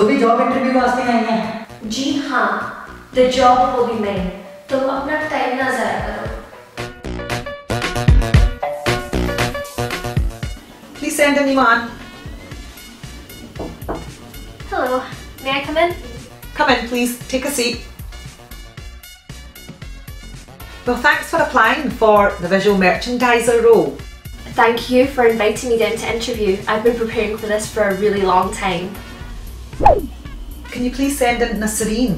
तू भी job interview वास्ते आई है? जी हाँ, the job will be mine. तुम अपना टाइम ना ज़ाया करो। Please send anyone. Hello, may I come in? Come in, please. Take a seat. Well, thanks for applying for the visual merchandiser role. Thank you for inviting me down to interview. I've been preparing for this for a really long time. Can you please send in Nasreen?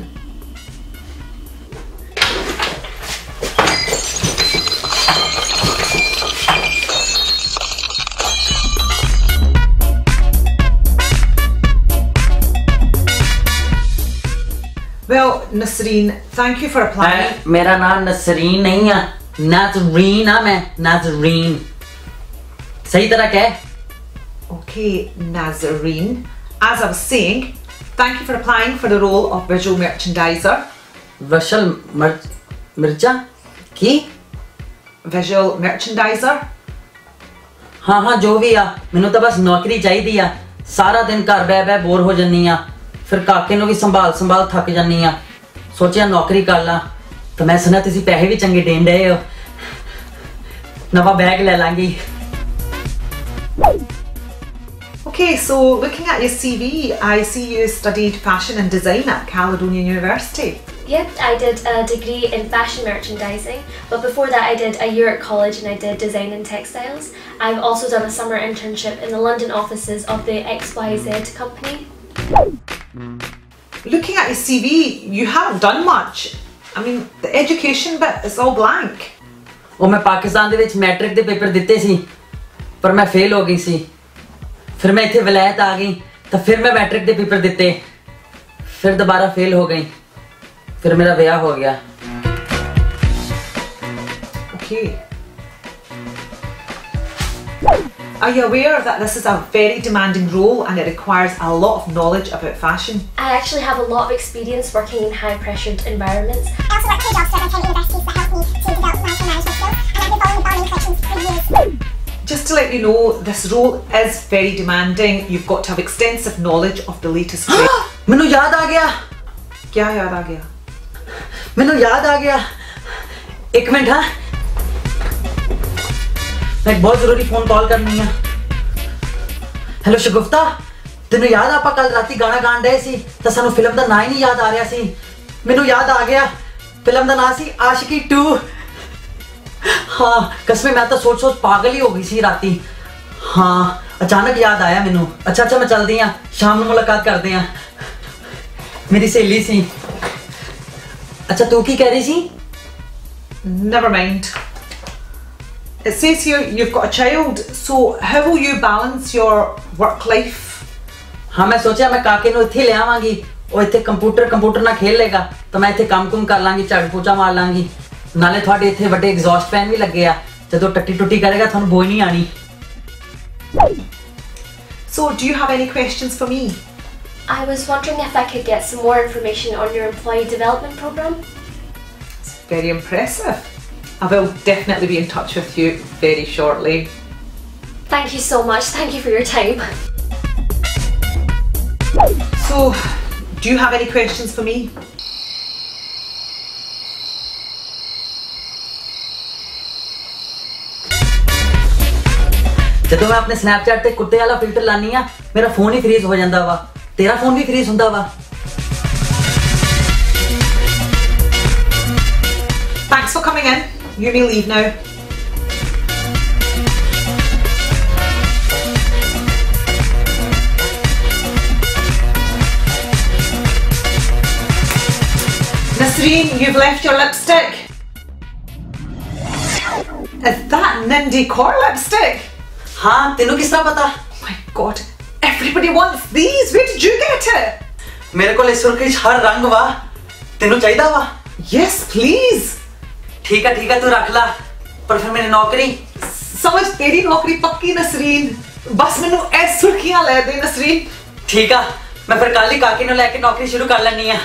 Well, Nasreen, thank you for applying. मेरा नाम नसरीन नहीं है, नाज़रीन है। मैं नाज़रीन, सही तरह कह। Okay, Nazarene. As I was saying, thank you for applying for the role of visual merchandiser. वशल Mirza की Visual merchandiser. हाँ हाँ जो भी आ, मैनू तो बस नौकरी चाहिए आ। सारा दिन घर बह बह बोर हो जानी आ, फिर काके नू भी संभाल थक जानी आ। सोचिया नौकरी कर ला, तो मैं सुना तुसी पैसे भी चंगे देन रहे हो, नवा बैग ले Langi. Okay, so looking at your CV, I see you studied fashion and design at Caledonia University. Yep, I did a degree in fashion merchandising, but before that I did a year at college and I did design and textiles. I've also done a summer internship in the London offices of the XYZ company. Looking at your CV, you haven't done much. I mean, the education bit is all blank. ਉਹ ਮੈਂ ਪਾਕਿस्तान ਦੇ ਵਿੱਚ matric ਦੇ paper ਦਿੱਤੇ ਸੀ, ਪਰ ਮੈਂ fail ਹੋ ਗਈ ਸੀ। फिर मैं इत्थे विलायत आ गई, तो फिर मैं मैट्रिक के पेपर दिते, फिर दोबारा फेल हो गई, फिर मेरा ब्याह हो गया। Okay. Are you aware that this is a very demanding role and it requires a lot of knowledge about fashion? I actually have a lot of experience working in high pressured environments. I also work 2 jobs at 10 universities that helped me to develop my management skills, and I've been following the borrowing collections for years. Just to let you know, this role is very demanding. You've got to have extensive knowledge of the latest trend. मैनू याद आ गया। क्या याद आ गया? मैनू याद आ गया। एक मिनट हाँ, मैं एक बहुत जरूरी फोन कॉल करनी है। हेलो शगुफ्ता, तेनू याद आपा कल राती गाना गान रहे सी, तो सानू फिल्म दा नाम ही नहीं याद आ रहा सी। मैनू याद आ गया, फिल्म दा नाम सी आशिकी 2। हाँ कसमे, मैं तो सोच पागल ही हो गई सी राती। हाँ अचानक याद आया मैनू। अच्छा मैं चलदी हाँ, शाम को मुलाकात करते हैं। मेरी सहेली सी। अच्छा तू की कह रही सी? Never mind. It says here you've got a child, so how will you balance your work life? हाँ मैं सोचा मैं काके नू इत्थे ले आवांगी, और इत्थे कंप्यूटर ना खेल लेगा, तो मैं इत्थे काम कुम कर लांगी, झाड़ू पोछा मार लांगी। नाले थोड़े इत्थे बड़े एग्जॉस्ट फैन भी लगे आ, जदों टट्टी टुट्टी करेगा थानू बोई नहीं आनी। So do you have any questions for me? I was wondering if I could get some more information on your employee development program. It's very impressive. I will definitely be in touch with you very shortly. Thank you so much. Thank you for your time. So, do you have any questions for me? जदों मैं अपने Snapchat ते कुत्ते वाला filter लानी आ, मेरा phone ही freeze हो जाता वा। तेरा फोन भी फ्रीज हुंदा वा। Thanks for coming in. You may leave now. Nasreen, you've left your lipstick. Is that Nindy Core lipstick? हाँ तेनू किस तरह पता? Oh my god, everybody wants these. Where did you get it? मेरे को सुर्खी हर रंग वा, तेनू चाहिदा वा? Yes, please. ठीक है तू रख ला, पर फिर मेरी नौकरी? समझ तेरी नौकरी पक्की नसरीन, बस मैनू ऐ सुर्खियां ले दे नसरीन। ठीक है, मैं फिर कल ही काकी नू लेके नौकरी शुरू कर लेनी है।